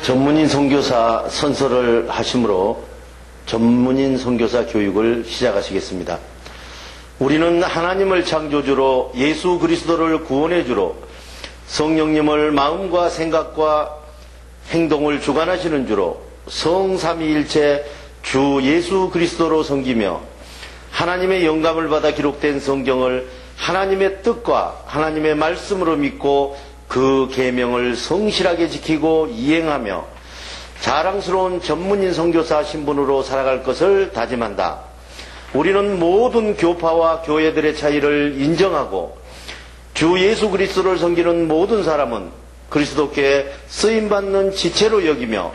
전문인 선교사 선서를 하심으로 전문인 선교사 교육을 시작하시겠습니다. 우리는 하나님을 창조주로 예수 그리스도를 구원해주로 성령님을 마음과 생각과 행동을 주관하시는 주로 성삼위일체 주 예수 그리스도로 섬기며 하나님의 영감을 받아 기록된 성경을 하나님의 뜻과 하나님의 말씀으로 믿고 그 계명을 성실하게 지키고 이행하며 자랑스러운 전문인 선교사 신분으로 살아갈 것을 다짐한다. 우리는 모든 교파와 교회들의 차이를 인정하고 주 예수 그리스도를 섬기는 모든 사람은 그리스도께 쓰임받는 지체로 여기며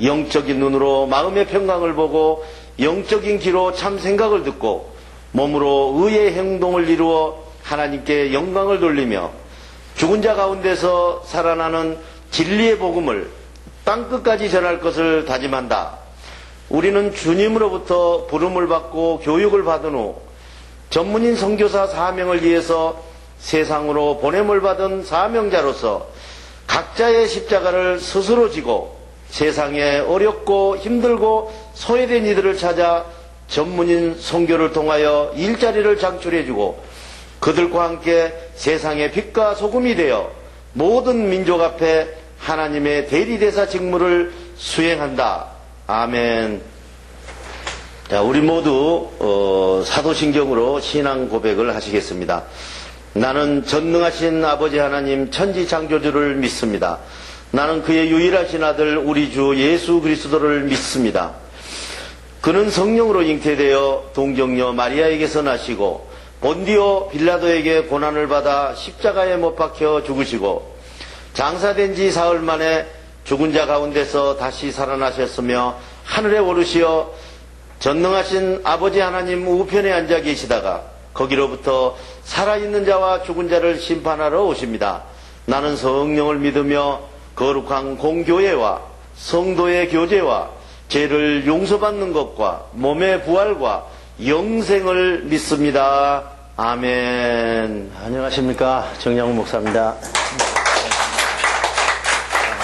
영적인 눈으로 마음의 평강을 보고 영적인 귀로 참 생각을 듣고 몸으로 의의 행동을 이루어 하나님께 영광을 돌리며 죽은 자 가운데서 살아나는 진리의 복음을 땅끝까지 전할 것을 다짐한다. 우리는 주님으로부터 부름을 받고 교육을 받은 후 전문인 선교사 사명을 위해서 세상으로 보냄을 받은 사명자로서 각자의 십자가를 스스로 지고 세상에 어렵고 힘들고 소외된 이들을 찾아 전문인 선교를 통하여 일자리를 창출해주고 그들과 함께 세상의 빛과 소금이 되어 모든 민족 앞에 하나님의 대리대사 직무를 수행한다. 아멘. 자, 우리 모두 사도신경으로 신앙 고백을 하시겠습니다. 나는 전능하신 아버지 하나님 천지창조주를 믿습니다. 나는 그의 유일하신 아들 우리 주 예수 그리스도를 믿습니다. 그는 성령으로 잉태되어 동정녀 마리아에게서 나시고 본디오 빌라도에게 고난을 받아 십자가에 못 박혀 죽으시고 장사된 지 사흘 만에 죽은 자 가운데서 다시 살아나셨으며 하늘에 오르시어 전능하신 아버지 하나님 우편에 앉아 계시다가 거기로부터 살아있는 자와 죽은 자를 심판하러 오십니다. 나는 성령을 믿으며 거룩한 공교회와 성도의 교제와 죄를 용서받는 것과 몸의 부활과 영생을 믿습니다. 아멘. 안녕하십니까, 정양훈 목사입니다.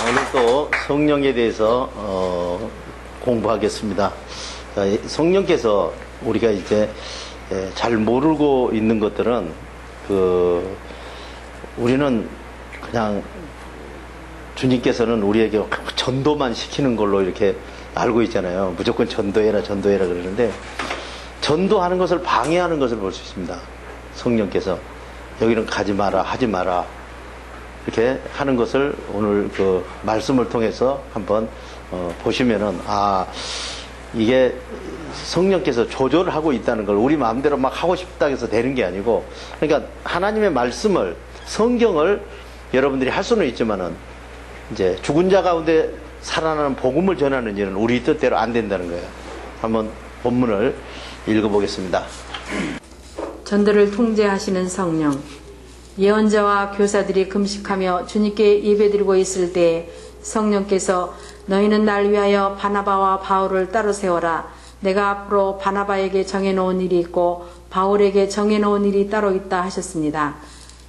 오늘 또 성령에 대해서 공부하겠습니다. 성령께서 우리가 이제 잘 모르고 있는 것들은 우리는 그냥 주님께서는 우리에게 전도만 시키는 걸로 이렇게 알고 있잖아요. 무조건 전도해라 그러는데 전도하는 것을 방해하는 것을 볼 수 있습니다. 성령께서 여기는 가지 마라, 하지 마라 이렇게 하는 것을 오늘 그 말씀을 통해서 한번 보시면은 이게 성령께서 조절을 하고 있다는 걸 우리 마음대로 막 하고 싶다 해서 되는 게 아니고, 그러니까 하나님의 말씀을, 성경을 여러분들이 할 수는 있지만은 이제 죽은 자 가운데 살아나는 복음을 전하는 일은 우리 뜻대로 안 된다는 거예요. 한번 본문을 읽어보겠습니다. 전도를 통제하시는 성령. 예언자와 교사들이 금식하며 주님께 예배드리고 있을 때 성령께서 너희는 날 위하여 바나바와 바울을 따로 세워라. 내가 앞으로 바나바에게 정해놓은 일이 있고 바울에게 정해놓은 일이 따로 있다 하셨습니다.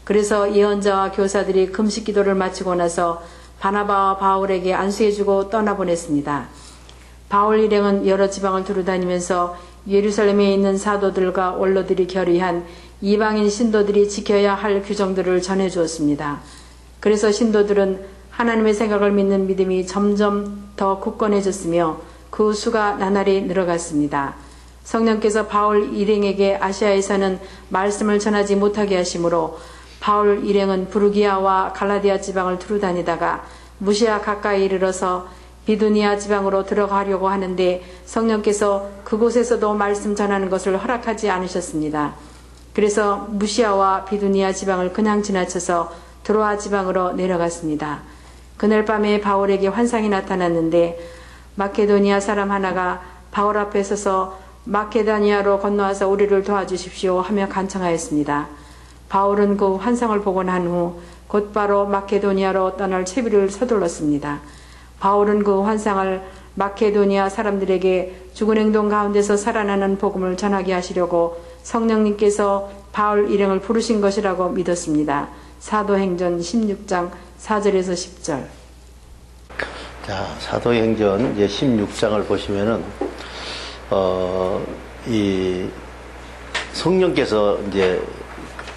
그래서 예언자와 교사들이 금식 기도를 마치고 나서 바나바와 바울에게 안수해주고 떠나보냈습니다. 바울 일행은 여러 지방을 두루다니면서 예루살렘에 있는 사도들과 원로들이 결의한 이방인 신도들이 지켜야 할 규정들을 전해주었습니다. 그래서 신도들은 하나님의 생각을 믿는 믿음이 점점 더 굳건해졌으며 그 수가 나날이 늘어갔습니다. 성령께서 바울 일행에게 아시아에서는 말씀을 전하지 못하게 하심으로 바울 일행은 부르기아와 갈라디아 지방을 두루다니다가 무시아 가까이 이르러서 비두니아 지방으로 들어가려고 하는데 성령께서 그곳에서도 말씀 전하는 것을 허락하지 않으셨습니다. 그래서 무시아와 비두니아 지방을 그냥 지나쳐서 드로아 지방으로 내려갔습니다. 그날 밤에 바울에게 환상이 나타났는데 마케도니아 사람 하나가 바울 앞에 서서 마케도니아로 건너와서 우리를 도와주십시오 하며 간청하였습니다. 바울은 그 환상을 보고 난 후 곧바로 마케도니아로 떠날 채비를 서둘렀습니다. 바울은 그 환상을 마케도니아 사람들에게 죽은 행동 가운데서 살아나는 복음을 전하게 하시려고 성령님께서 바울 일행을 부르신 것이라고 믿었습니다. 사도행전 16장 4절에서 10절. 자, 사도행전 이제 16장을 보시면은, 이 성령께서 이제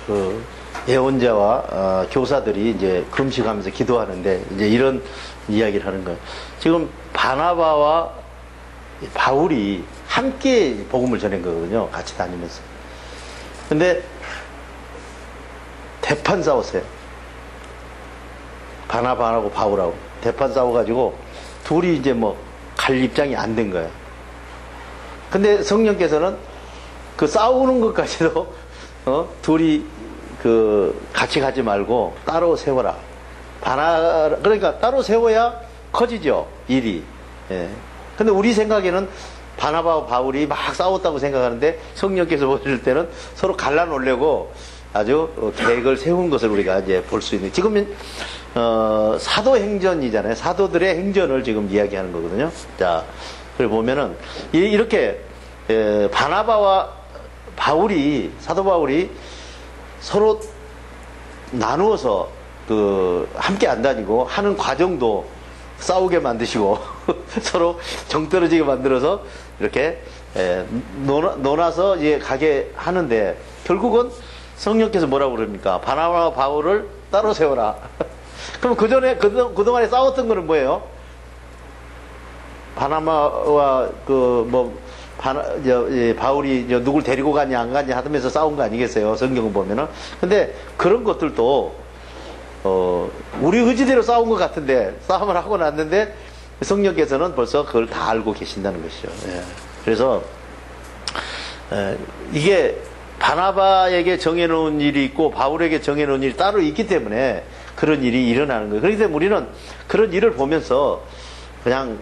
그 예언자와 교사들이 이제 금식하면서 기도하는데 이제 이런 이야기를 하는 거예요. 지금 바나바와 바울이 함께 복음을 전한 거거든요. 같이 다니면서. 근데 대판 싸웠어요. 바나바하고 바울하고 대판 싸워가지고 둘이 이제 뭐 갈 입장이 안 된 거예요. 근데 성령께서는 그 싸우는 것까지도 둘이 그 같이 가지 말고 따로 세워라. 그러니까 따로 세워야 커지죠, 일이. 예. 근데 우리 생각에는 바나바와 바울이 막 싸웠다고 생각하는데 성령께서 보실 때는 서로 갈라놓으려고 아주 계획을 세운 것을 우리가 이제 볼 수 있는. 지금 사도행전이잖아요. 사도들의 행전을 지금 이야기하는 거거든요. 자, 그걸 보면은 이렇게 바나바와 바울이, 사도 바울이 서로 나누어서 함께 안 다니고 하는 과정도 싸우게 만드시고 서로 정 떨어지게 만들어서 이렇게 논아서 이제 가게 하는데 결국은 성령께서 뭐라고 그럽니까? 바나바와 바울을 따로 세워라. 그럼 그동안에 싸웠던 거는 뭐예요? 바나바와 바울이 누굴 데리고 가냐 안 가냐 하면서 싸운 거 아니겠어요? 성경을 보면은. 근데 그런 것들도 우리 의지대로 싸운 것 같은데 싸움을 하고 났는데 성령께서는 벌써 그걸 다 알고 계신다는 것이죠. 예. 그래서 이게 바나바에게 정해놓은 일이 있고 바울에게 정해놓은 일이 따로 있기 때문에 그런 일이 일어나는 거예요. 그렇기 때문에 우리는 그런 일을 보면서 그냥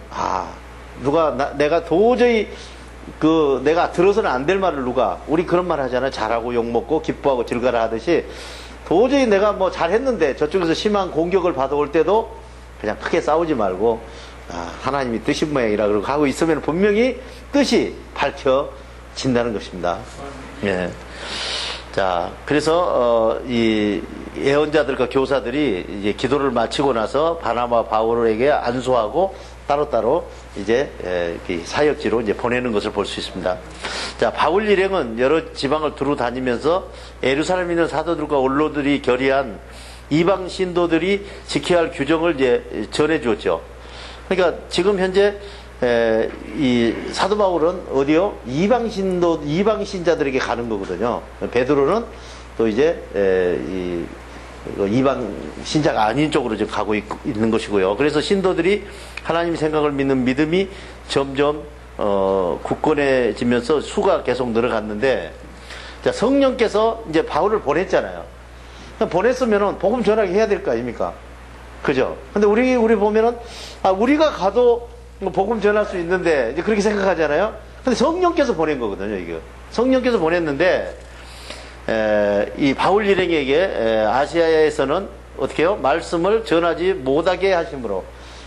내가 도저히 내가 들어서는 안 될 말을 우리 그런 말 하잖아요. 잘하고 욕먹고 기뻐하고 즐거라 하듯이 도저히 내가 뭐 잘했는데 저쪽에서 심한 공격을 받아올 때도 그냥 크게 싸우지 말고 하나님이 뜻인 모양이라 그러고 하고 있으면 분명히 뜻이 밝혀진다는 것입니다. 예. 자, 그래서 이 예언자들과 교사들이 이제 기도를 마치고 나서 바나바 바울에게 안수하고 따로따로 이제 사역지로 이제 보내는 것을 볼 수 있습니다. 자, 바울 일행은 여러 지방을 두루 다니면서 예루살렘에 있는 사도들과 원로들이 결의한 이방 신도들이 지켜야 할 규정을 이제 전해 주었죠. 그러니까 지금 현재 이 사도 바울은 어디요? 이방 신자들에게 가는 거거든요. 베드로는 또 이제 이방 신자가 아닌 쪽으로 지금 가고 있는 것이고요. 그래서 신도들이 하나님 생각을 믿는 믿음이 점점 굳건해지면서 수가 계속 늘어갔는데, 자, 성령께서 이제 바울을 보냈잖아요. 보냈으면은 복음 전하게 해야 될 거 아닙니까? 그죠? 근데 우리 보면은 우리가 가도 복음 전할 수 있는데 이제 그렇게 생각하잖아요. 근데 성령께서 보낸 거거든요, 이거. 성령께서 보냈는데 이 바울 일행에게 아시아에서는 어떻게 해요? 말씀을 전하지 못하게 하심으로.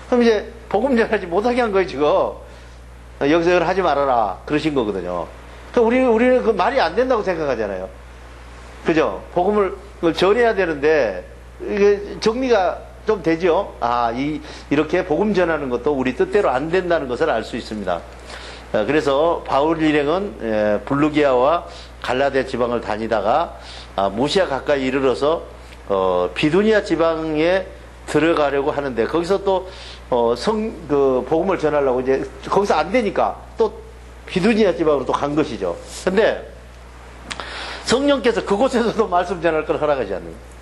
그럼 이제 복음 전하지 못하게 한 거예요, 지금. 여기서 하지 말아라. 그러신 거거든요. 그러니까 우리는 그 말이 안 된다고 생각하잖아요. 그죠? 복음을 전해야 되는데 이게 정리가 좀 되죠? 이렇게 복음 전하는 것도 우리 뜻대로 안 된다는 것을 알 수 있습니다. 그래서 바울 일행은 블루기아와 갈라디아 지방을 다니다가 무시아 가까이 이르러서 비두니아 지방에 들어가려고 하는데 거기서 또 복음을 전하려고 이제 거기서 안 되니까 또 비두니아 지방으로 또 간 것이죠. 근데 성령께서 그곳에서도 말씀 전할 걸 허락하지 않는 거예요.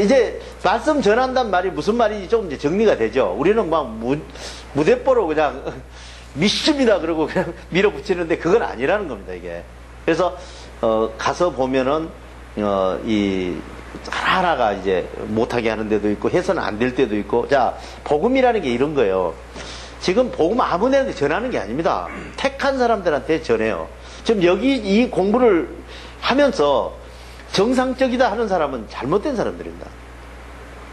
이제 말씀 전한다는 말이 무슨 말인지 좀 이제 정리가 되죠. 우리는 막 무대뽀로 그냥 믿습니다 그러고 그냥 밀어붙이는데 그건 아니라는 겁니다, 이게. 그래서 가서 보면은 이 하나하나가 이제 못하게 하는 데도 있고 해서는 안 될 때도 있고. 자, 복음이라는 게 이런 거예요. 지금 복음 아무 데나 전하는 게 아닙니다. 택한 사람들한테 전해요. 지금 여기 이 공부를 하면서 정상적이다 하는 사람은 잘못된 사람들입니다.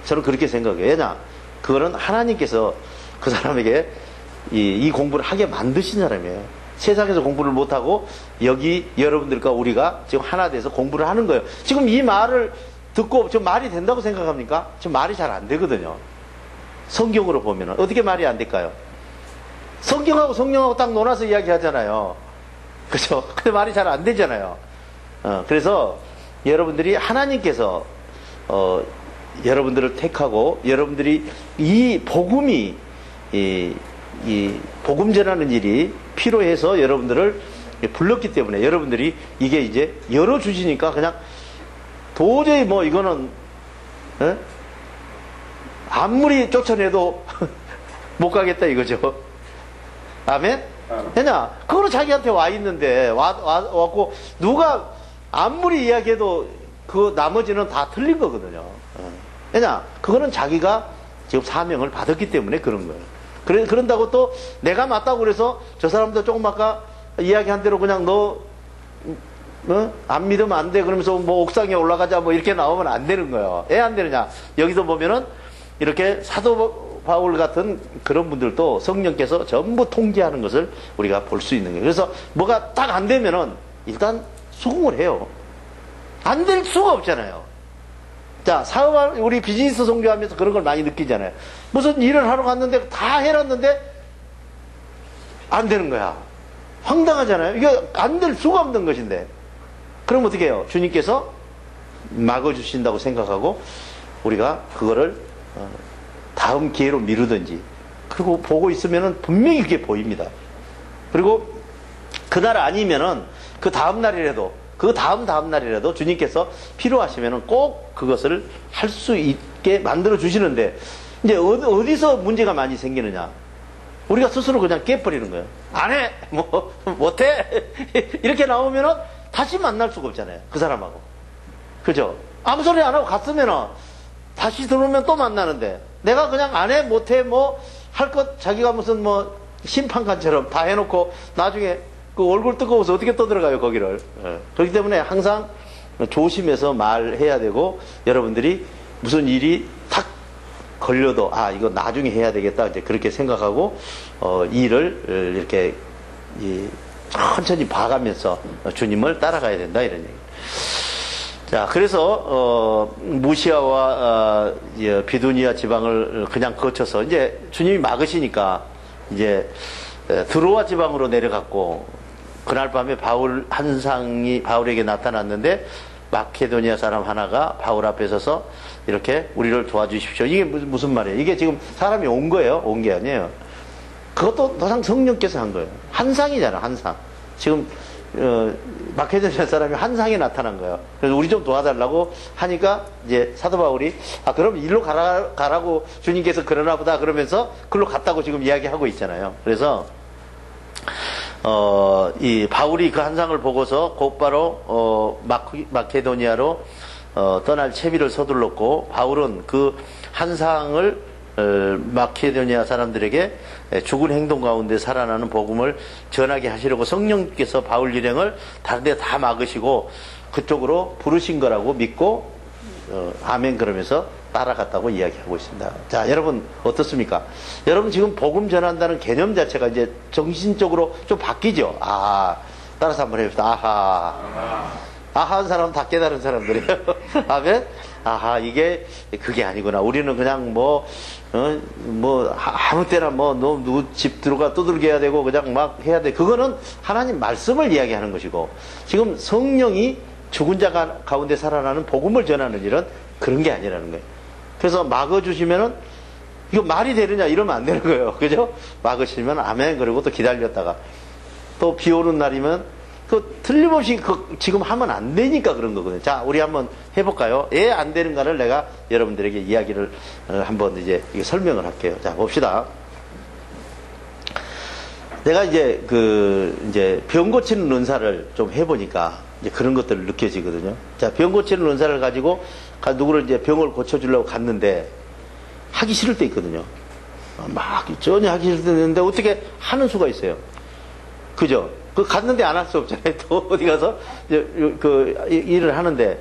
저는 그렇게 생각해요. 왜냐? 그거는 하나님께서 그 사람에게 이 공부를 하게 만드신 사람이에요. 세상에서 공부를 못하고 여기 여러분들과 우리가 지금 하나 돼서 공부를 하는 거예요. 지금 이 말을 듣고 저 말이 된다고 생각합니까? 지금 말이 잘 안 되거든요. 성경으로 보면 어떻게 말이 안 될까요? 성경하고 성령하고 딱 논아서 이야기하잖아요. 그죠? 근데 말이 잘 안 되잖아요. 그래서 여러분들이 하나님께서 여러분들을 택하고 여러분들이 이 복음이 이 복음 전하는 일이 필요해서 여러분들을 불렀기 때문에 여러분들이 이게 이제 열어주시니까 그냥 도저히 뭐 이거는 아무리 쫓아내도 못 가겠다 이거죠. 아멘? 왜냐? 그거는 자기한테 와 있는데 왔고 누가 아무리 이야기해도 그 나머지는 다 틀린 거거든요. 왜냐? 그거는 자기가 지금 사명을 받았기 때문에 그런 거예요. 그런다고 또 내가 맞다고 그래서 저 사람도 조금 아까 이야기한 대로 그냥 너 안 믿으면 안 돼 그러면서 뭐 옥상에 올라가자 뭐 이렇게 나오면 안 되는 거예요. 왜 안 되느냐? 여기서 보면은 이렇게 사도 바울 같은 그런 분들도 성령께서 전부 통제하는 것을 우리가 볼 수 있는 거예요. 그래서 뭐가 딱 안 되면은 일단 수긍을 해요. 안 될 수가 없잖아요. 자, 우리 비즈니스 선교하면서 그런 걸 많이 느끼잖아요. 무슨 일을 하러 갔는데 다 해놨는데 안 되는 거야. 황당하잖아요. 이게 안 될 수가 없는 것인데. 그럼 어떻게 해요? 주님께서 막아주신다고 생각하고 우리가 그거를 다음 기회로 미루든지 그리고 보고 있으면은 분명히 그게 보입니다. 그리고 그날 아니면은 그 다음 날이라도 그 다음 날이라도 주님께서 필요하시면은 꼭 그것을 할 수 있게 만들어 주시는데 이제 어디서 문제가 많이 생기느냐? 우리가 스스로 그냥 깨버리는 거예요. 안 해! 뭐, 못해! 이렇게 나오면은 다시 만날 수가 없잖아요. 그 사람하고. 그죠? 아무 소리 안 하고 갔으면은 다시 들어오면 또 만나는데 내가 그냥 안 해, 못해, 뭐, 할 것 자기가 무슨 뭐, 심판관처럼 다 해놓고 나중에 그 얼굴 뜨거워서 어떻게 떠들어가요, 거기를. 그렇기 때문에 항상 조심해서 말해야 되고 여러분들이 무슨 일이 탁 걸려도 이거 나중에 해야 되겠다 이제 그렇게 생각하고 일을 이렇게 천천히 봐가면서 주님을 따라가야 된다 이런 얘기. 자, 그래서 무시아와 비두니아 지방을 그냥 거쳐서 이제 주님이 막으시니까 이제 드로아 지방으로 내려갔고 그날 밤에 한상이 바울에게 나타났는데 마케도니아 사람 하나가 바울 앞에 서서 이렇게 우리를 도와주십시오. 이게 무슨 말이에요? 이게 지금 사람이 온 거예요? 온 게 아니에요. 그것도 더상 성령께서 한 거예요. 한상이잖아, 한상. 지금 마케도니아 사람이 한상에 나타난 거예요. 그래서 우리 좀 도와달라고 하니까 이제 사도 바울이 그럼 일로 가라고 주님께서 그러나 보다 그러면서 글로 갔다고 지금 이야기하고 있잖아요. 그래서 이 바울이 그 한상을 보고서 곧바로 마케도니아로 떠날 채비를 서둘렀고 바울은 그 한상을 마케도니아 사람들에게 죽은 행동 가운데 살아나는 복음을 전하게 하시려고 성령께서 바울 일행을 다른 데 다 막으시고 그쪽으로 부르신 거라고 믿고 아멘 그러면서 따라갔다고 이야기하고 있습니다. 자, 여러분 어떻습니까? 여러분 지금 복음 전한다는 개념 자체가 이제 정신적으로 좀 바뀌죠. 따라서 한번 해봅시다. 아하 한 사람은 다 깨달은 사람들이에요. 아멘? 이게 그게 아니구나. 우리는 그냥 아무 때나 누구 집 들어가 두들겨야 되고 그냥 막 해야 돼. 그거는 하나님 말씀을 이야기하는 것이고 지금 성령이 죽은 자 가운데 살아나는 복음을 전하는 일은 그런 게 아니라는 거예요. 그래서 막아주시면은 이거 말이 되느냐 이러면 안 되는 거예요. 그죠? 막으시면 아멘 그러고 또 기다렸다가 또 비 오는 날이면 틀림없이 지금 하면 안 되니까 그런 거거든요. 자, 우리 한번 해볼까요? 왜 안 되는가를 내가 여러분들에게 이야기를 한번 이제 설명을 할게요. 자, 봅시다. 내가 이제 이제 병 고치는 은사를 좀 해보니까 이제 그런 것들을 느껴지거든요. 자, 병 고치는 은사를 가지고 누구를 이제 병을 고쳐주려고 갔는데 하기 싫을 때 있거든요. 막 전혀 하기 싫을 때 있는데 어떻게 하는 수가 있어요. 그죠? 갔는데 안 할 수 없잖아요. 또 어디 가서 일을 하는데.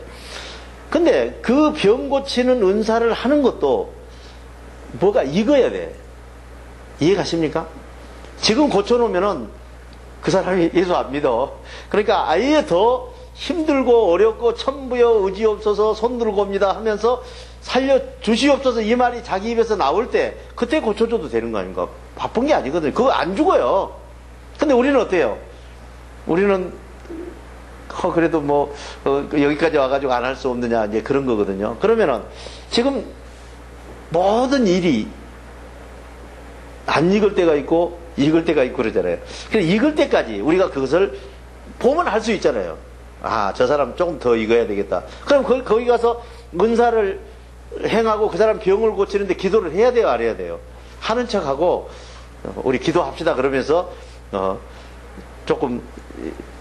근데 그 병 고치는 은사를 하는 것도 뭐가 익어야 돼. 이해가십니까? 지금 고쳐놓으면은 그 사람이 예수 안 믿어. 그러니까 아예 더 힘들고 어렵고 천부여 의지 없어서 손 들고 옵니다 하면서 살려 주시옵소서 이 말이 자기 입에서 나올 때 그때 고쳐줘도 되는 거 아닌가? 바쁜 게 아니거든요. 그거 안 죽어요. 근데 우리는 어때요? 우리는 그래도 뭐 여기까지 와가지고 안 할 수 없느냐 이제 그런 거거든요. 그러면은 지금 모든 일이 안 익을 때가 있고 익을 때가 있고 그러잖아요. 그래서 익을 때까지 우리가 그것을 보면 할 수 있잖아요. 아, 저 사람 조금 더 익어야 되겠다. 그럼 거기 가서 은사를 행하고 그 사람 병을 고치는데 기도를 해야 돼요, 안 해야 돼요? 하는 척하고 우리 기도합시다 그러면서 조금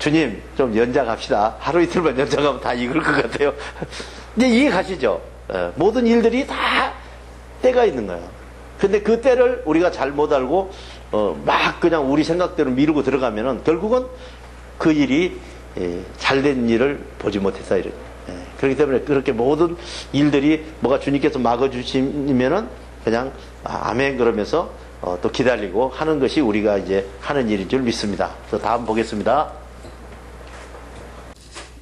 주님 좀 연장합시다. 하루 이틀만 연장하면 다 익을 것 같아요. 이제 이해 가시죠? 모든 일들이 다 때가 있는 거예요. 근데 그 때를 우리가 잘못 알고 막 그냥 우리 생각대로 미루고 들어가면은 결국은 그 일이 잘된 일을 보지 못했다 이런. 그렇기 때문에 그렇게 모든 일들이 뭐가 주님께서 막아주시면은 그냥 아멘 그러면서 또 기다리고 하는 것이 우리가 이제 하는 일인 줄 믿습니다. 그래서 다음 보겠습니다.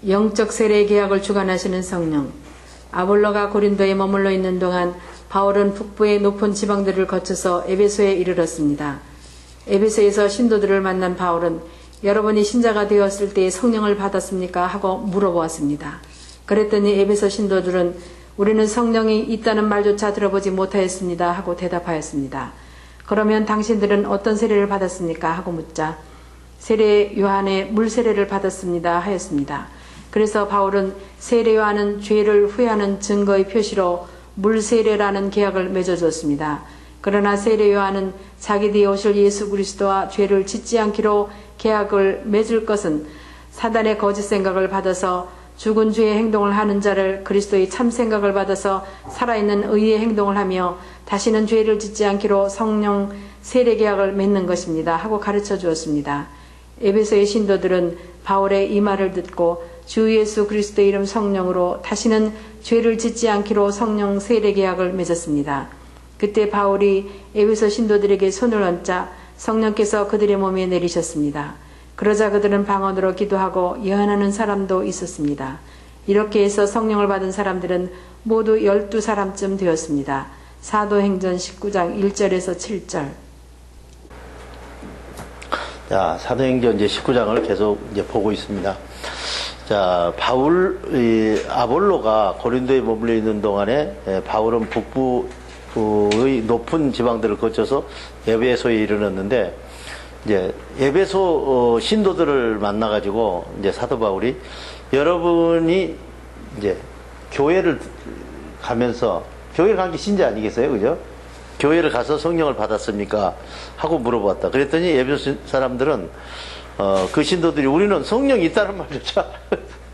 영적 세례 계약을 주관하시는 성령. 아볼로가 고린도에 머물러 있는 동안 바울은 북부의 높은 지방들을 거쳐서 에베소에 이르렀습니다. 에베소에서 신도들을 만난 바울은 여러분이 신자가 되었을 때 성령을 받았습니까? 하고 물어보았습니다. 그랬더니 에베소 신도들은 우리는 성령이 있다는 말조차 들어보지 못하였습니다 하고 대답하였습니다. 그러면 당신들은 어떤 세례를 받았습니까? 하고 묻자 세례 요한의 물 세례를 받았습니다 하였습니다. 그래서 바울은 세례 요한은 죄를 후회하는 증거의 표시로 물 세례라는 계약을 맺어줬습니다. 그러나 세례 요한은 자기 뒤에 오실 예수 그리스도와 죄를 짓지 않기로 계약을 맺을 것은 사단의 거짓 생각을 받아서 죽은 죄의 행동을 하는 자를 그리스도의 참 생각을 받아서 살아있는 의의 행동을 하며 다시는 죄를 짓지 않기로 성령 세례 계약을 맺는 것입니다 하고 가르쳐 주었습니다. 에베소의 신도들은 바울의 이 말을 듣고 주 예수 그리스도의 이름 성령으로 다시는 죄를 짓지 않기로 성령 세례 계약을 맺었습니다. 그때 바울이 에베소 신도들에게 손을 얹자 성령께서 그들의 몸에 내리셨습니다. 그러자 그들은 방언으로 기도하고 예언하는 사람도 있었습니다. 이렇게 해서 성령을 받은 사람들은 모두 12사람쯤 되었습니다. 사도행전 19장 1절에서 7절. 자, 사도행전 이제 19장을 계속 이제 보고 있습니다. 자, 아볼로가 고린도에 머물러 있는 동안에 바울은 북부의 높은 지방들을 거쳐서 에베소에 이르렀는데 이제 에베소 신도들을 만나가지고 이제 사도 바울이 여러분이 이제 교회를 가면서 교회를 간 게 신자 아니겠어요, 그죠? 교회를 가서 성령을 받았습니까? 하고 물어봤다. 그랬더니 에베소 사람들은 그 신도들이 우리는 성령이 있다는 말조차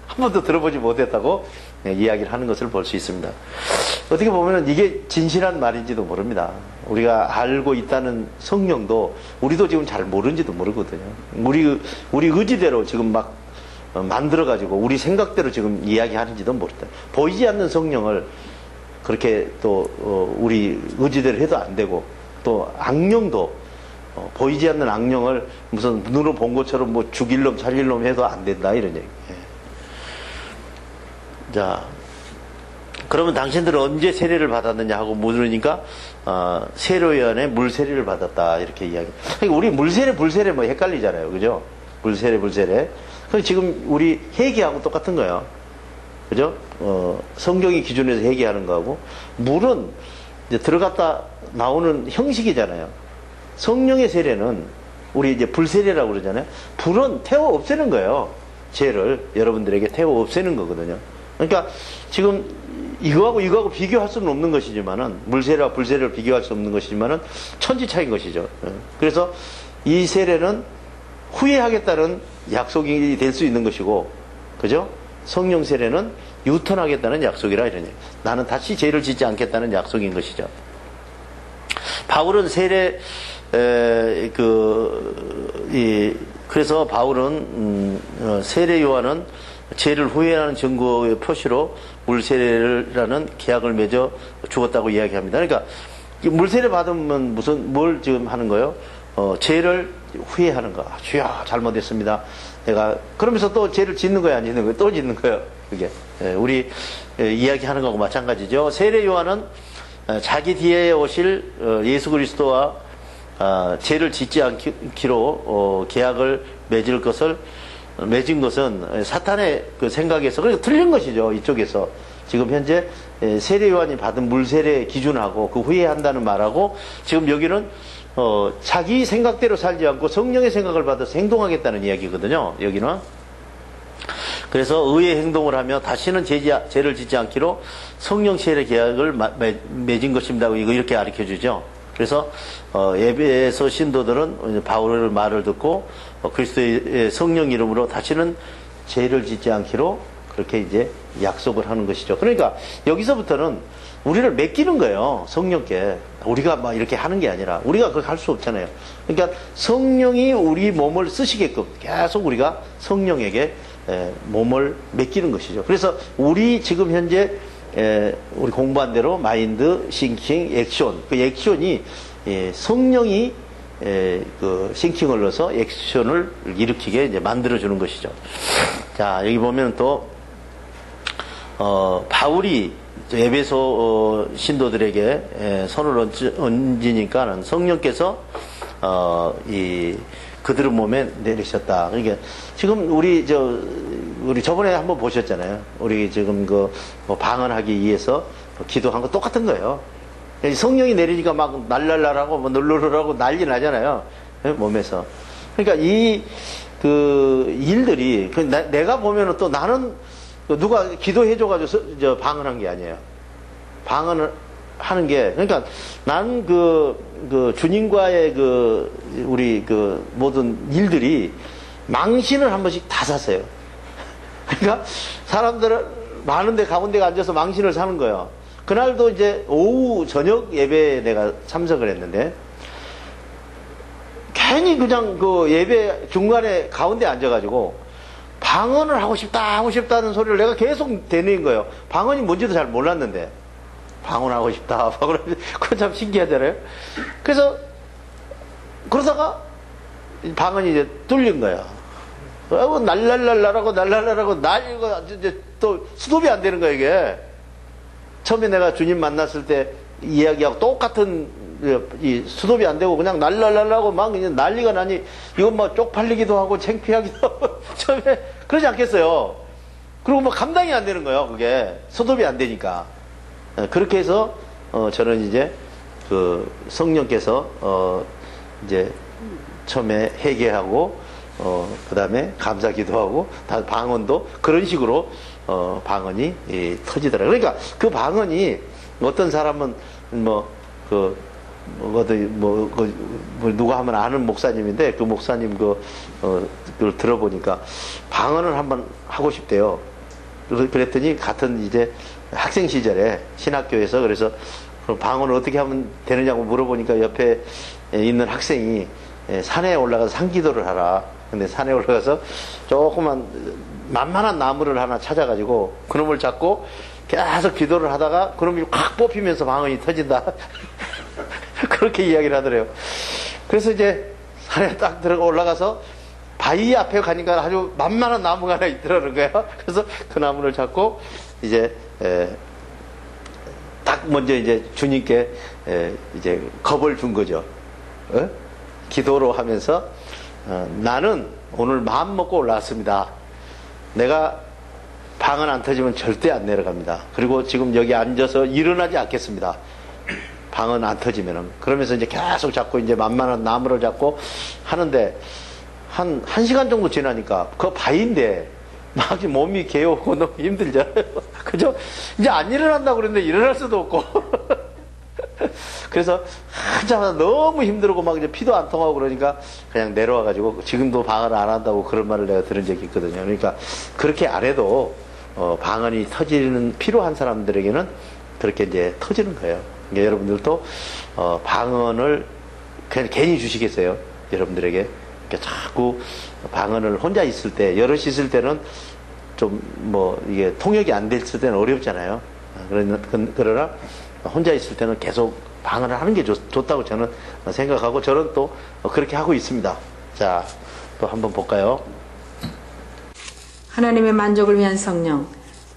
한 번도 들어보지 못했다고 이야기를 하는 것을 볼 수 있습니다. 어떻게 보면 이게 진실한 말인지도 모릅니다. 우리가 알고 있다는 성령도 우리도 지금 잘 모르는지도 모르거든요. 우리 의지대로 지금 막 만들어가지고 우리 생각대로 지금 이야기하는지도 모르다. 보이지 않는 성령을 그렇게 또 우리 의지대로 해도 안 되고 또 악령도 보이지 않는 악령을 무슨 눈으로 본 것처럼 뭐 죽일 놈 살릴 놈 해도 안 된다 이런 얘기. 자, 그러면 당신들은 언제 세례를 받았느냐 하고 물으니까 세례 요한에 물 세례를 받았다 이렇게 이야기. 그러니까 우리 물 세례 불 세례 뭐 헷갈리잖아요, 그죠? 물 세례 불 세례. 그럼 지금 우리 회개하고 똑같은 거예요, 그죠? 성경의 기준에서 회개하는 거하고 물은 이제 들어갔다 나오는 형식이잖아요. 성령의 세례는 우리 이제 불 세례라고 그러잖아요. 불은 태워 없애는 거예요. 죄를 여러분들에게 태워 없애는 거거든요. 그러니까 지금 이거하고 비교할 수는 없는 것이지만은 물세례와 불세례를 비교할 수 없는 것이지만은 천지 차이인 것이죠. 그래서 이 세례는 후회하겠다는 약속이 될 수 있는 것이고, 그죠? 성령 세례는 유턴하겠다는 약속이라 이러니 나는 다시 죄를 짓지 않겠다는 약속인 것이죠. 바울은 그래서 바울은 세례 요한은 죄를 후회하는 증거의 표시로 물세례라는 계약을 맺어 죽었다고 이야기합니다. 그러니까 물세례 받으면 뭘 지금 하는 거예요? 죄를 후회하는 거. 주야 잘못했습니다. 내가 그러면서 또 죄를 짓는 거야, 안 짓는 거야? 또 짓는 거예요. 그게 우리 이야기하는 거하고 마찬가지죠. 세례 요한은 자기 뒤에 오실 예수 그리스도와 죄를 짓지 않기로 계약을 맺은 것은 사탄의 그 생각에서 그러니까 틀린 것이죠. 이쪽에서 지금 현재 세례 요한이 받은 물 세례 기준하고 그 후에 한다는 말하고 지금 여기는 자기 생각대로 살지 않고 성령의 생각을 받아서 행동하겠다는 이야기거든요. 여기는. 그래서 의의 행동을 하며 다시는 죄를 짓지 않기로 성령 세례 계약을 맺은 것입니다. 이렇게 가르쳐 주죠. 그래서 에베소 신도들은 바울의 말을 듣고 그리스도의 성령 이름으로 다시는 죄를 짓지 않기로 그렇게 이제 약속을 하는 것이죠. 그러니까 여기서부터는 우리를 맡기는 거예요. 성령께. 우리가 막 이렇게 하는 게 아니라 우리가 그걸 할 수 없잖아요. 그러니까 성령이 우리 몸을 쓰시게끔 계속 우리가 성령에게 몸을 맡기는 것이죠. 그래서 우리 지금 현재 우리 공부한 대로 마인드, 싱킹, 액션. 그 액션이 성령이 그 싱킹을 넣어서 액션을 일으키게 이제 만들어주는 것이죠. 자, 여기 보면 또 바울이 에베소 신도들에게 손을 얹으니까는 성령께서 그들의 몸에 내리셨다. 그러니까 지금 우리 저번에 한번 보셨잖아요. 우리 지금 뭐 방언하기 위해서 기도한 거 똑같은 거예요. 성령이 내리니까 막 날랄랄하고 뭐 널널하고 난리 나잖아요. 몸에서. 그러니까 그 일들이 내가 보면은 또 나는 누가 기도해줘가지고 방언한 게 아니에요. 방언을 하는 게, 그러니까 나는 그 주님과의 우리 모든 일들이 망신을 한 번씩 다 샀어요. 그러니까 사람들은 많은데 가운데 앉아서 망신을 사는 거예요. 그날도 이제 오후 저녁 예배에 내가 참석을 했는데, 괜히 그냥 그 예배 중간에 가운데 앉아가지고 방언을 하고 싶다는 소리를 내가 계속 대는 거예요. 방언이 뭔지도 잘 몰랐는데. 방언하고 싶다. 그건 참 신기하잖아요. 그래서, 그러다가 방언이 이제 뚫린 거야. 날랄랄라라고 이제 또 스톱이 안 되는 거야, 이게. 처음에 내가 주님 만났을 때 이야기하고 똑같은 이 스톱이 안 되고 그냥 날랄랄라고 막 그냥 난리가 나니 이건 뭐 쪽팔리기도 하고 창피하기도 하고 처음에 그러지 않겠어요. 그리고 뭐 감당이 안 되는 거예요, 그게. 스톱이 안 되니까. 그렇게 해서 저는 이제 그 성령께서 이제 처음에 회개하고 그 다음에 감사 기도하고 다 방언도 그런 식으로 방언이 터지더라고요. 그러니까 그 방언이 어떤 사람은 누가 하면 아는 목사님인데 그 목사님 그걸 들어보니까 방언을 한번 하고 싶대요. 그랬더니 같은 이제 학생 시절에 신학교에서 그래서 그럼 방언을 어떻게 하면 되느냐고 물어보니까 옆에 있는 학생이 산에 올라가서 산기도를 하라. 근데 산에 올라가서 조그만 만만한 나무를 하나 찾아가지고 그놈을 잡고 계속 기도를 하다가 그놈이 확 뽑히면서 방언이 터진다. 그렇게 이야기를 하더래요. 그래서 이제 산에 딱 들어가 올라가서 바위 앞에 가니까 아주 만만한 나무가 하나 있더라는 거예요. 그래서 그 나무를 잡고 이제 딱 먼저 이제 주님께 이제 겁을 준 거죠. 기도로 하면서 나는 오늘 마음 먹고 올라왔습니다. 내가 방언 안 터지면 절대 안 내려갑니다. 그리고 지금 여기 앉아서 일어나지 않겠습니다. 방언 안 터지면은. 그러면서 이제 계속 잡고 이제 만만한 나무를 잡고 하는데 한 시간 정도 지나니까 그 바위인데 막 몸이 개오고 너무 힘들잖아요. 그죠? 이제 안 일어난다고 그랬는데 일어날 수도 없고. 그래서 한참 너무 힘들고 막 이제 피도 안 통하고 그러니까 그냥 내려와가지고 지금도 방언을 안 한다고 그런 말을 내가 들은 적이 있거든요. 그러니까 그렇게 안 해도 방언이 터지는 필요한 사람들에게는 그렇게 이제 터지는 거예요. 그러니까 여러분들도 방언을 괜히 주시겠어요? 여러분들에게. 그러니까 자꾸 방언을 혼자 있을 때, 여럿이 있을 때는 좀 이게 통역이 안 됐을 때는 어렵잖아요. 그러나 혼자 있을 때는 계속 방언을 하는 게 좋다고 저는 생각하고 저는 또 그렇게 하고 있습니다. 자, 또 한번 볼까요? 하나님의 만족을 위한 성령.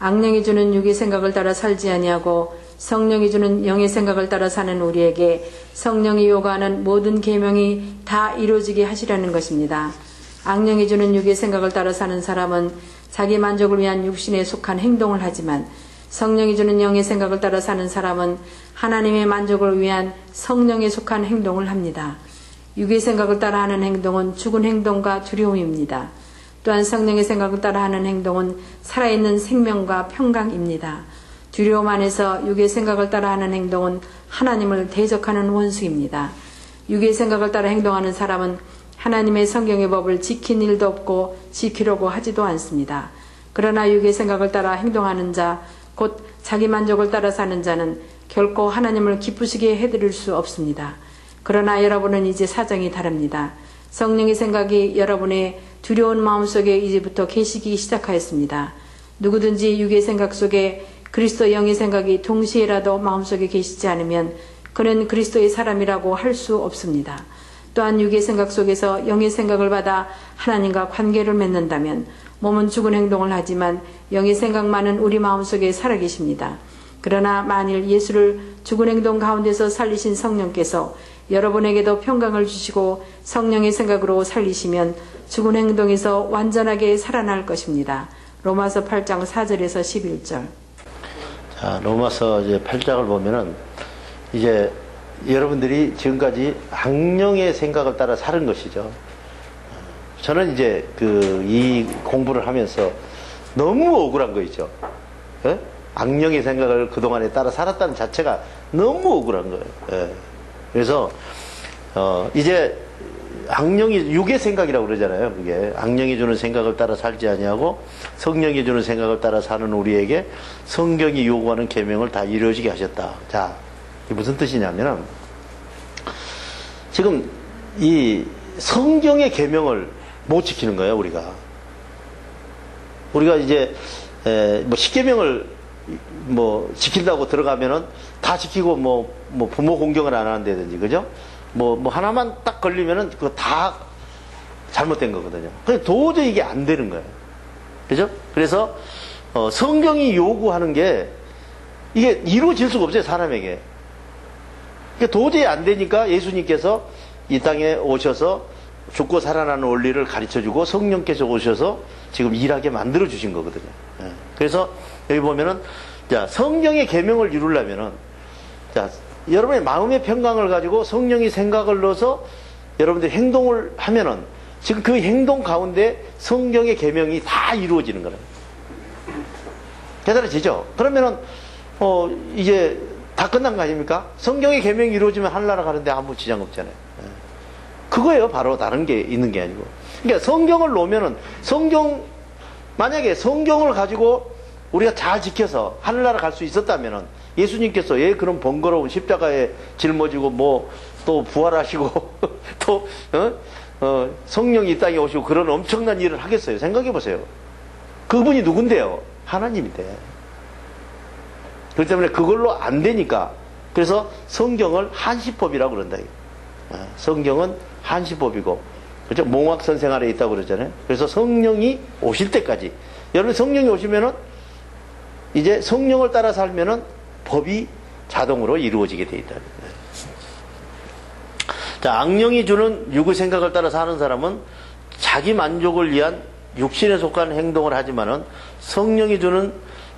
악령이 주는 육의 생각을 따라 살지 아니하고 성령이 주는 영의 생각을 따라 사는 우리에게 성령이 요구하는 모든 계명이 다 이루어지게 하시라는 것입니다. 악령이 주는 육의 생각을 따라 사는 사람은 자기 만족을 위한 육신에 속한 행동을 하지만 성령이 주는 영의 생각을 따라 사는 사람은 하나님의 만족을 위한 성령에 속한 행동을 합니다. 육의 생각을 따라 하는 행동은 죽은 행동과 두려움입니다. 또한 성령의 생각을 따라 하는 행동은 살아있는 생명과 평강입니다. 두려움 안에서 육의 생각을 따라 하는 행동은 하나님을 대적하는 원수입니다. 육의 생각을 따라 행동하는 사람은 하나님의 성경의 법을 지킨 일도 없고 지키려고 하지도 않습니다. 그러나 육의 생각을 따라 행동하는 자, 곧 자기 만족을 따라 사는 자는 결코 하나님을 기쁘시게 해드릴 수 없습니다. 그러나 여러분은 이제 사정이 다릅니다. 성령의 생각이 여러분의 두려운 마음속에 이제부터 계시기 시작하였습니다. 누구든지 육의 생각 속에 그리스도 영의 생각이 동시에라도 마음속에 계시지 않으면 그는 그리스도의 사람이라고 할 수 없습니다. 또한 육의 생각 속에서 영의 생각을 받아 하나님과 관계를 맺는다면 몸은 죽은 행동을 하지만 영의 생각만은 우리 마음속에 살아계십니다. 그러나 만일 예수를 죽은 행동 가운데서 살리신 성령께서 여러분에게도 평강을 주시고 성령의 생각으로 살리시면 죽은 행동에서 완전하게 살아날 것입니다. 로마서 8장 4절에서 11절. 자, 로마서 이제 8장을 보면은 이제 여러분들이 지금까지 악령의 생각을 따라 사는 것이죠. 저는 이제 이 공부를 하면서 너무 억울한 거 있죠. 예? 악령의 생각을 그동안에 따라 살았다는 자체가 너무 억울한 거예요. 예. 그래서 이제 악령이 육의 생각이라고 그러잖아요. 그게 악령이 주는 생각을 따라 살지 아니하고 성령이 주는 생각을 따라 사는 우리에게 성경이 요구하는 계명을 다 이루어지게 하셨다. 자, 이게 무슨 뜻이냐면은 지금 이 성경의 계명을 못 지키는 거예요. 우리가 이제 뭐 십계명을 뭐 지킨다고 들어가면은 다 지키고 뭐 부모 공경을 안 한다든지, 그죠? 뭐 하나만 딱 걸리면은 그거 다 잘못된 거거든요. 근데 도저히 이게 안 되는 거예요. 그죠? 그래서 성경이 요구하는 게 이게 이루어질 수가 없어요, 사람에게. 그러니까 도저히 안 되니까 예수님께서 이 땅에 오셔서 죽고 살아나는 원리를 가르쳐주고 성령께서 오셔서 지금 일하게 만들어 주신 거거든요. 예. 그래서 여기 보면은 자, 성경의 계명을 이루려면은 자, 여러분의 마음의 평강을 가지고 성령이 생각을 넣어서 여러분들이 행동을 하면은 지금 그 행동 가운데 성경의 계명이 다 이루어지는 거예요. 대단해지죠? 그러면은 이제 다 끝난 거 아닙니까? 성경의 계명이 이루어지면 하늘나라 가는데 아무 지장 없잖아요. 그거예요. 바로 다른 게 있는 게 아니고. 그러니까 성경을 놓으면은 만약에 성경을 가지고 우리가 잘 지켜서 하늘나라 갈 수 있었다면은 예수님께서 그런 번거로운 십자가에 짊어지고 또 부활하시고 또 성령이 이 땅에 오시고 그런 엄청난 일을 하겠어요? 생각해 보세요. 그분이 누군데요? 하나님인데. 그렇기 때문에 그걸로 안 되니까 그래서 성경을 한시법이라고 그런다. 성경은 한시법이고, 그렇죠? 몽학선생 아래 있다고 그러잖아요. 그래서 성령이 오실 때까지, 여러분 성령이 오시면은 이제 성령을 따라 살면은 법이 자동으로 이루어지게 돼 있다. 자, 악령이 주는 육의 생각을 따라 사는 사람은 자기 만족을 위한 육신에 속한 행동을 하지만은 성령이 주는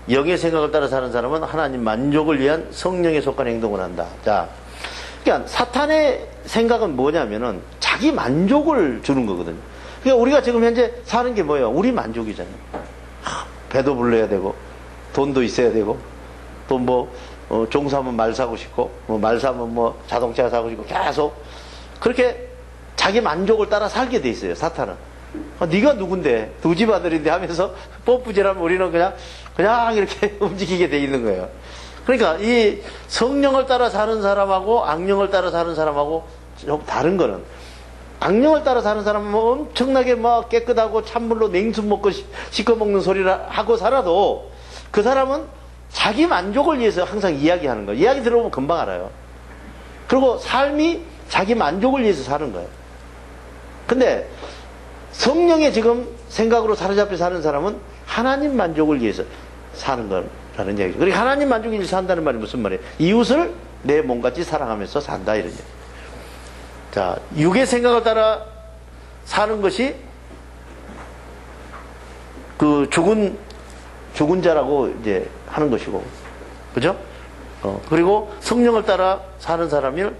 영의 생각을 따라 사는 사람은 하나님 만족을 위한 성령에 속한 행동을 한다. 자, 그러니까 사탄의 생각은 뭐냐면은 자기 만족을 주는 거거든요. 그러니까 우리가 지금 현재 사는 게 뭐예요? 우리 만족이잖아요. 배도 불러야 되고, 돈도 있어야 되고, 또 종사하면 말 사고 싶고, 말 사면 자동차 사고 싶고, 계속 그렇게 자기 만족을 따라 살게 돼 있어요, 사탄은. 네가 누군데, 두 집 아들인데 하면서 뽀뿌질하면 우리는 그냥 이렇게 움직이게 돼 있는 거예요. 그러니까 이 성령을 따라 사는 사람하고 악령을 따라 사는 사람하고 좀 다른 거는, 악령을 따라 사는 사람은 엄청나게 깨끗하고 찬물로 냉수 먹고 씻어 먹는 소리를 하고 살아도 그 사람은 자기 만족을 위해서 항상 이야기하는 거예요. 이야기 들어보면 금방 알아요. 그리고 삶이 자기 만족을 위해서 사는 거예요. 근데 성령의 지금 생각으로 사로잡혀 사는 사람은 하나님 만족을 위해서, 사는 거라는 얘기죠. 그리고 하나님 만족을 위해서 산다는 말이 무슨 말이에요? 이웃을 내 몸같이 사랑하면서 산다 이런 얘기. 자, 육의 생각을 따라 사는 것이 그 죽은 자라고 이제 하는 것이고, 그죠? 그리고 성령을 따라 사는 사람을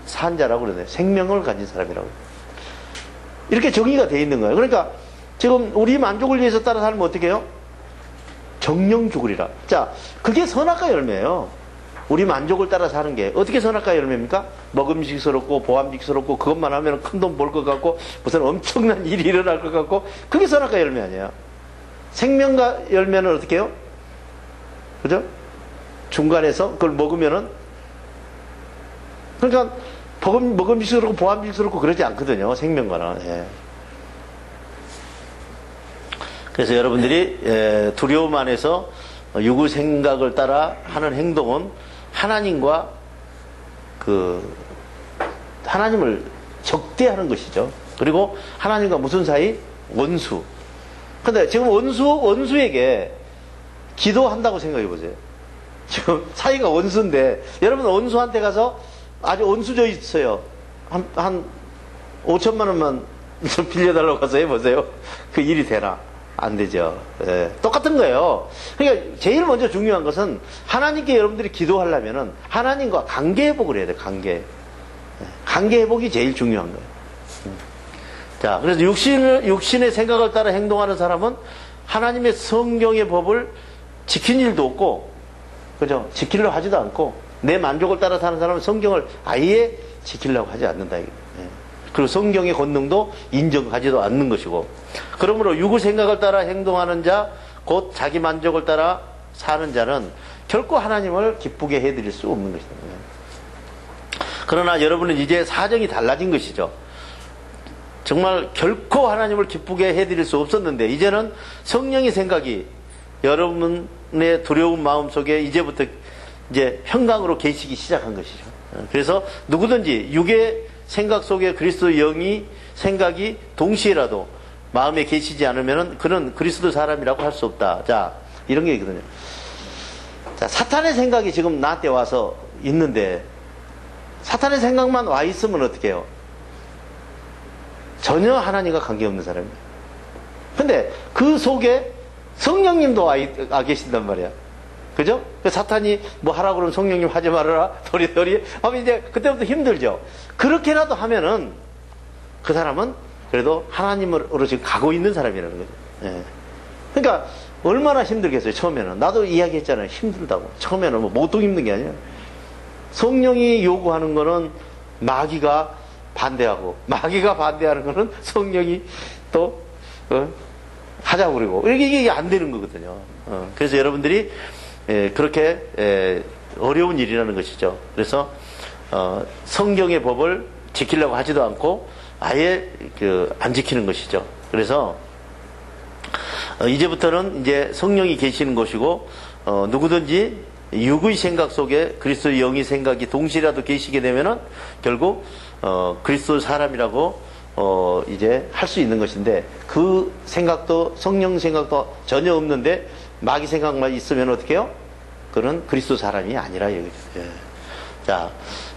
산 자라고 그러네. 생명을 가진 사람이라고. 이렇게 정의가 되어 있는 거예요. 그러니까 지금 우리 만족을 위해서 따라 살면 어떻게 해요? 정령 죽으리라. 자, 그게 선악과 열매예요. 우리 만족을 따라 사는 게 어떻게 선악과 열매입니까? 먹음직스럽고 보암직스럽고 그것만 하면 큰 돈 벌 것 같고 무슨 엄청난 일이 일어날 것 같고 그게 선악과 열매 아니에요. 생명과 열매는 어떻게 해요? 그죠? 중간에서 그걸 먹으면은 그러니까 먹음직스럽고 보암직스럽고 그러지 않거든요. 생명과는. 예. 그래서 여러분들이 두려움 안에서 육의 생각을 따라 하는 행동은 하나님과 하나님을 적대하는 것이죠. 그리고 하나님과 무슨 사이? 원수. 근데 지금 원수에게 기도한다고 생각해 보세요. 지금 사이가 원수인데, 여러분 원수한테 가서 아주 원수져 있어요. 한 5천만 원만 좀 빌려달라고 가서 해보세요. 그 일이 되나? 안 되죠. 예, 똑같은 거예요. 그러니까 제일 먼저 중요한 것은 하나님께 여러분들이 기도하려면은 하나님과 관계 회복을 해야 돼요. 관계 회복이 제일 중요한 거예요. 자, 그래서 육신의 생각을 따라 행동하는 사람은 하나님의 성경의 법을 지킨 일도 없고, 그죠? 지키려고 하지도 않고, 내 만족을 따라 사는 사람은 성경을 아예 지키려고 하지 않는다. 예. 그리고 성경의 권능도 인정하지도 않는 것이고, 그러므로 육의 생각을 따라 행동하는 자, 곧 자기 만족을 따라 사는 자는 결코 하나님을 기쁘게 해드릴 수 없는 것입니다. 그러나 여러분은 이제 사정이 달라진 것이죠. 정말 결코 하나님을 기쁘게 해드릴 수 없었는데 이제는 성령의 생각이 여러분의 두려운 마음 속에 이제부터 이제 평강으로 계시기 시작한 것이죠. 그래서 누구든지 육의 생각 속에 그리스도 영이 생각이 동시에라도 마음에 계시지 않으면 그는 그리스도 사람이라고 할 수 없다. 자, 이런 게 있거든요. 자, 사탄의 생각이 지금 나한테 와서 있는데 사탄의 생각만 와 있으면 어떻게 해요? 전혀 하나님과 관계없는 사람이에요. 근데 그 속에 성령님도 와 계신단 말이야. 그죠? 사탄이 뭐 하라고 그러면 성령님 하지 말아라. 도리도리. 하면 이제 그때부터 힘들죠. 그렇게라도 하면은 그 사람은 그래도 하나님으로 지금 가고 있는 사람이라는 거죠. 예. 그러니까 얼마나 힘들겠어요. 처음에는. 나도 이야기했잖아요. 힘들다고. 처음에는 뭐 보통 힘든 게 아니에요. 성령이 요구하는 거는 마귀가 반대하고, 마귀가 반대하는 거는 성령이 또 하자고 그러고, 이게 안 되는 거거든요. 그래서 여러분들이 그렇게 어려운 일이라는 것이죠. 그래서 성경의 법을 지키려고 하지도 않고 아예 안 지키는 것이죠. 그래서 이제부터는 이제 성령이 계시는 것이고, 누구든지 육의 생각 속에 그리스도의 영의 생각이 동시라도 계시게 되면은 결국 그리스도 사람이라고 이제 할 수 있는 것인데, 그 생각도 성령 생각도 전혀 없는데 마귀 생각만 있으면 어떻게 해요? 그는 그리스도 사람이 아니라 이거죠. 예. 자,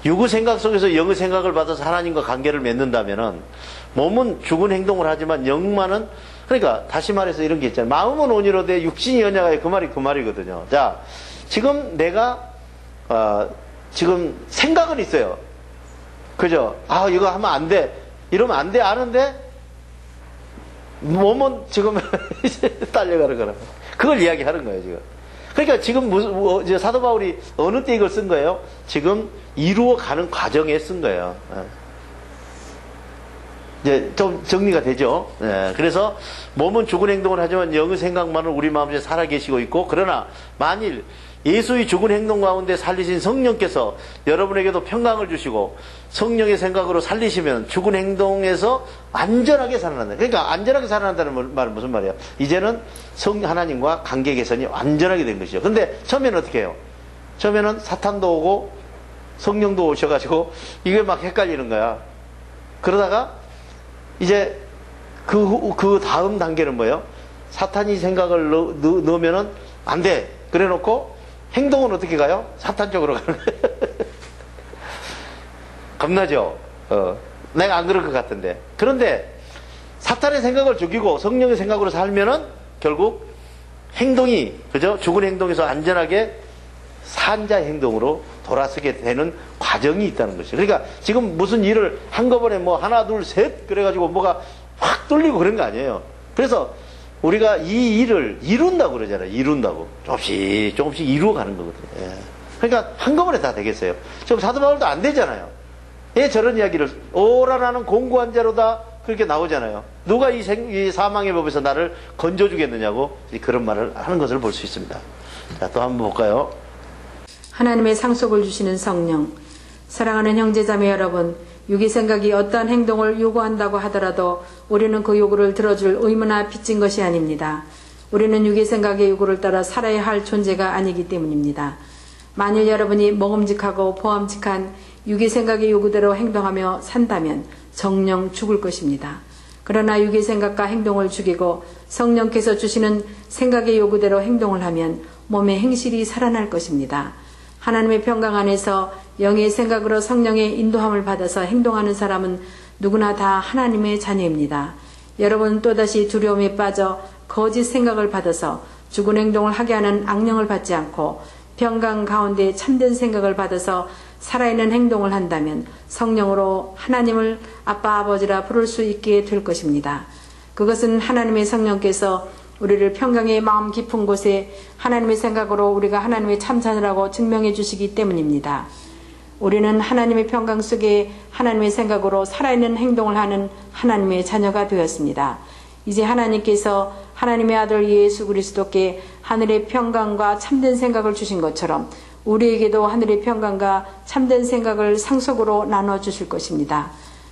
육의 생각 속에서 영의 생각을 받아서 하나님과 관계를 맺는다면은 몸은 죽은 행동을 하지만 영만은, 그러니까 다시 말해서 이런 게 있잖아요. 마음은 온유로되 육신이 연약하여, 그 말이 그 말이거든요. 자, 지금 내가 지금 생각은 있어요. 그죠? 아, 이거 하면 안 돼. 이러면 안 돼. 아는데 몸은 지금 딸려가는 거라. 그걸 이야기하는 거예요, 지금. 그러니까 지금 사도 바울이 어느 때 이걸 쓴 거예요? 지금 이루어가는 과정에 쓴 거예요. 이제 좀 정리가 되죠. 그래서 몸은 죽은 행동을 하지만 영의 생각만은 우리 마음에 살아계시고 있고, 그러나 만일 예수의 죽은 행동 가운데 살리신 성령께서 여러분에게도 평강을 주시고 성령의 생각으로 살리시면 죽은 행동에서 안전하게 살아난다. 그러니까 안전하게 살아난다는 말은 무슨 말이에요? 이제는 하나님과 관계 개선이 완전하게 된 것이죠. 근데 처음에는 어떻게 해요? 처음에는 사탄도 오고 성령도 오셔가지고 이게 막 헷갈리는 거야. 그러다가 이제 그 다음 단계는 뭐예요? 사탄이 생각을 넣으면은 안 돼. 그래 놓고 행동은 어떻게 가요? 사탄 쪽으로 가는 거예요. 겁나죠? 내가 안 그럴 것 같은데. 그런데 사탄의 생각을 죽이고 성령의 생각으로 살면은 결국 행동이, 그죠? 죽은 행동에서 안전하게 산자의 행동으로 돌아서게 되는 과정이 있다는 것이죠. 그러니까 지금 무슨 일을 한꺼번에 뭐 하나, 둘, 셋 그래가지고 뭐가 확 뚫리고 그런 거 아니에요. 그래서 우리가 이 일을 이룬다고 그러잖아요. 이룬다고. 조금씩 이루어가는 거거든요. 예. 그러니까 한꺼번에 다 되겠어요. 지금 사도 바울도 안 되잖아요. 예, 저런 이야기를 오라 나는 공고한 자로다 그렇게 나오잖아요. 누가 이 사망의 법에서 나를 건져주겠느냐고 그런 말을 하는 것을 볼 수 있습니다. 자, 또 한번 볼까요? 하나님의 상속을 주시는 성령. 사랑하는 형제자매 여러분, 육의 생각이 어떠한 행동을 요구한다고 하더라도 우리는 그 요구를 들어줄 의무나 빚진 것이 아닙니다. 우리는 육의 생각의 요구를 따라 살아야 할 존재가 아니기 때문입니다. 만일 여러분이 먹음직하고 보암직한 육의 생각의 요구대로 행동하며 산다면 정녕 죽을 것입니다. 그러나 육의 생각과 행동을 죽이고 성령께서 주시는 생각의 요구대로 행동을 하면 몸의 행실이 살아날 것입니다. 하나님의 평강 안에서 영의 생각으로 성령의 인도함을 받아서 행동하는 사람은 누구나 다 하나님의 자녀입니다. 여러분 또다시 두려움에 빠져 거짓 생각을 받아서 죽은 행동을 하게 하는 악령을 받지 않고 평강 가운데 참된 생각을 받아서 살아있는 행동을 한다면 성령으로 하나님을 아빠 아버지라 부를 수 있게 될 것입니다. 그것은 하나님의 성령께서 우리를 평강의 마음 깊은 곳에 하나님의 생각으로 우리가 하나님의 참자녀라고 증명해 주시기 때문입니다. 우리는 하나님의 평강 속에 하나님의 생각으로 살아있는 행동을 하는 하나님의 자녀가 되었습니다. 이제 하나님께서 하나님의 아들 예수 그리스도께 하늘의 평강과 참된 생각을 주신 것처럼 우리에게도 하늘의 평강과 참된 생각을 상속으로 나눠주실 것입니다.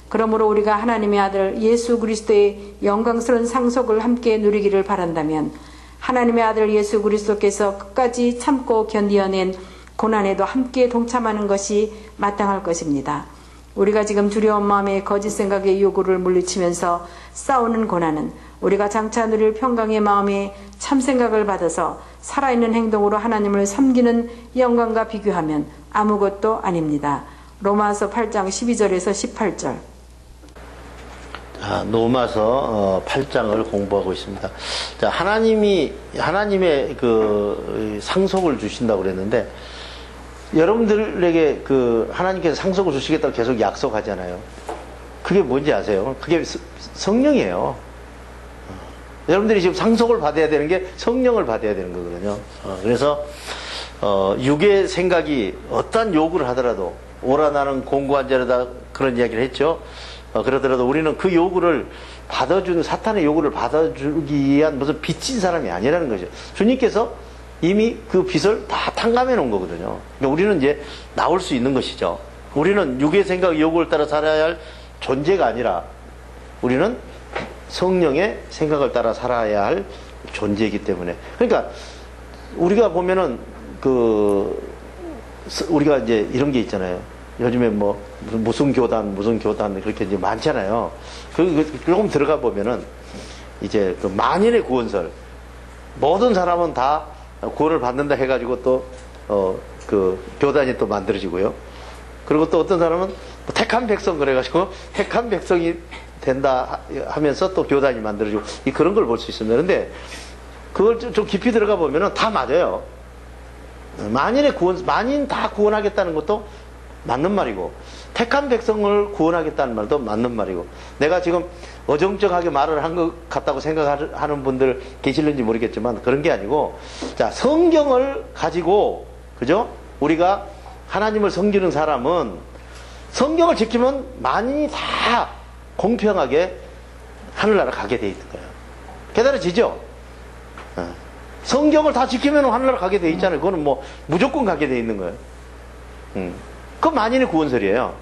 그러므로 우리가 하나님의 아들 예수 그리스도의 영광스러운 상속을 함께 누리기를 바란다면 하나님의 아들 예수 그리스도께서 끝까지 참고 견디어낸 고난에도 함께 동참하는 것이 마땅할 것입니다. 우리가 지금 두려운 마음에 거짓 생각의 요구를 물리치면서 싸우는 고난은 우리가 장차 누릴 평강의 마음에 참 생각을 받아서 살아있는 행동으로 하나님을 섬기는 영광과 비교하면 아무것도 아닙니다. 로마서 8장 12절에서 18절. 자, 로마서 8장을 공부하고 있습니다. 자, 하나님의 그 상속을 주신다고 그랬는데 여러분들에게 하나님께서 상속을 주시겠다고 계속 약속하잖아요. 그게 뭔지 아세요? 그게 성령이에요. 여러분들이 지금 상속을 받아야 되는 게 성령을 받아야 되는 거거든요. 그래서 육의 생각이 어떤 요구를 하더라도 오라 나는 공고한 자로다 그런 이야기를 했죠. 그러더라도 우리는 그 요구를 받아주는 사탄의 요구를 받아주기 위한 무슨 빚진 사람이 아니라는 거죠. 주님께서 이미 그 빚을 다 탕감해 놓은 거거든요. 그러니까 우리는 이제 나올 수 있는 것이죠. 우리는 육의 생각, 요구를 따라 살아야 할 존재가 아니라 우리는 성령의 생각을 따라 살아야 할 존재이기 때문에. 그러니까 우리가 보면은 우리가 이제 이런 게 있잖아요. 요즘에 뭐 무슨 교단 그렇게 이제 많잖아요. 조금 들어가 보면은 이제 만인의 구원설, 모든 사람은 다 구원을 받는다 해가지고 또 교단이 또 만들어지고요. 그리고 또 어떤 사람은 택한 백성 그래가지고 택한 백성이 된다 하면서 또 교단이 만들어지고 그런 걸 볼 수 있습니다. 그런데 그걸 좀 깊이 들어가 보면은 다 맞아요. 만인 다 구원하겠다는 것도 맞는 말이고, 택한 백성을 구원하겠다는 말도 맞는 말이고, 내가 지금 어정쩡하게 말을 한 것 같다고 생각하는 분들 계실는지 모르겠지만 그런 게 아니고, 자, 성경을 가지고, 그죠? 우리가 하나님을 섬기는 사람은 성경을 지키면 만인이 다 공평하게 하늘나라 가게 돼 있는 거예요. 깨달아지죠? 성경을 다 지키면 하늘나라 가게 돼 있잖아요. 그거는 뭐 무조건 가게 돼 있는 거예요. 그 만인의 구원설이에요.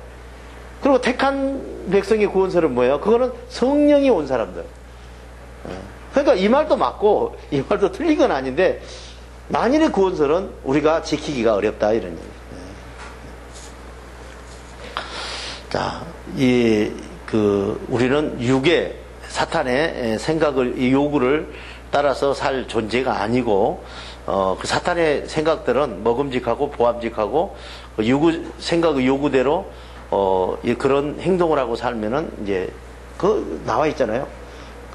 그리고 택한 백성의 구원설은 뭐예요? 그거는 성령이 온 사람들. 그러니까 이 말도 맞고 이 말도 틀린 건 아닌데, 만인의 구원설은 우리가 지키기가 어렵다 이런 얘기예요. 자, 우리는 육의 사탄의 생각을, 이 요구를 따라서 살 존재가 아니고, 그 사탄의 생각들은 먹음직하고 보암직하고 생각의 요구대로 그런 행동을 하고 살면은 이제 나와 있잖아요.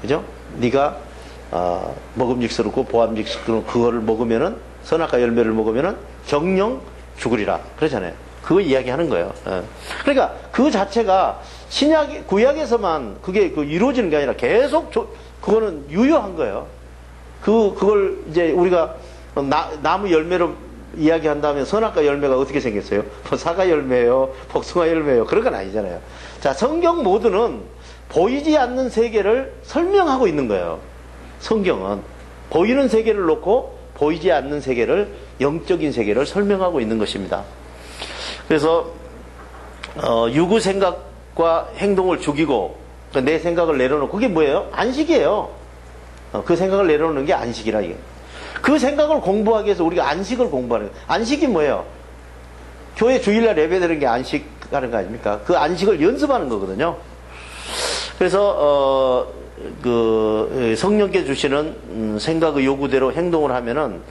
그죠? 네가 먹음직스럽고 보암직스럽고 그거를 먹으면은 선악과 열매를 먹으면은 정령 죽으리라 그러잖아요. 그거 이야기하는 거예요. 그러니까 그 자체가 구약에서만 그게 이루어지는 게 아니라 계속 그거는 유효한 거예요. 그걸 이제 우리가 나무 열매로 이야기한다면 선악과 열매가 어떻게 생겼어요? 사과 열매예요, 복숭아 열매예요. 그런 건 아니잖아요. 자, 성경 모두는 보이지 않는 세계를 설명하고 있는 거예요. 성경은 보이는 세계를 놓고 보이지 않는 세계를, 영적인 세계를 설명하고 있는 것입니다. 그래서 유구 생각과 행동을 죽이고 내 생각을 내려놓고 그게 뭐예요? 안식이에요. 그 생각을 내려놓는 게 안식이라 이게. 그 생각을 공부하기 위해서 우리가 안식을 공부하는 거예요. 안식이 뭐예요? 교회 주일날 예배드리는 게 안식하는 거 아닙니까? 그 안식을 연습하는 거거든요. 그래서 성령께 주시는 생각의 요구대로 행동을 하면은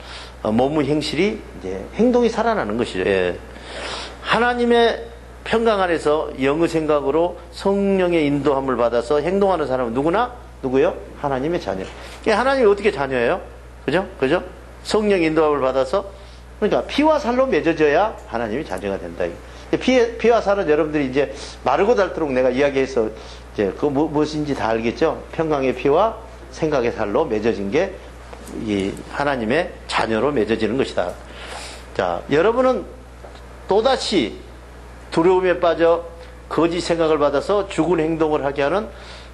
몸의 행실이 이제 행동이 살아나는 것이죠. 예. 하나님의 평강 안에서 영의 생각으로 성령의 인도함을 받아서 행동하는 사람은 누구요? 하나님의 자녀. 하나님이 어떻게 자녀예요? 그죠? 성령 인도함을 받아서, 그러니까 피와 살로 맺어져야 하나님이 자녀가 된다. 피와 살은 여러분들이 이제 마르고 닳도록 내가 이야기해서 이제 무엇인지 다 알겠죠? 평강의 피와 생각의 살로 맺어진 게 이 하나님의 자녀로 맺어지는 것이다. 자, 여러분은 또다시 두려움에 빠져 거짓 생각을 받아서 죽은 행동을 하게 하는